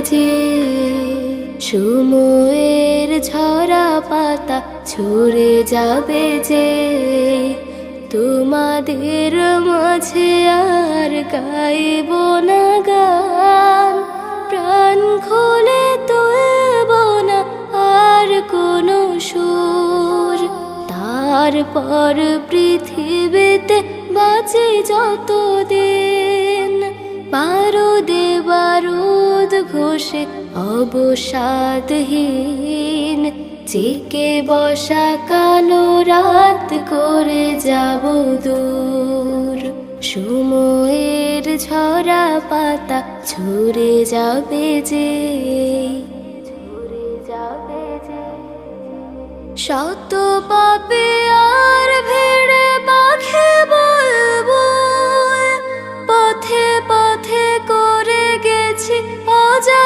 যে সময়ের ঝরা পাতা ঝরে যাবে যে তোমাদের মাঝে আর গাইব না গান প্রাণ খুলে তুলব না আর কোনো সুর তারপর পৃথিবীতে বাঁচে যতদিন বারুদে বারুদ ঘষে অবসাদহীন জেগে বসা কালো রাত করে যাব দূর সময়ের ঝরা পাতা ঝরে যাবে যে শত পাপে আর ভিড়ে পাখে বলবো পথে পথে করে গেছি অজা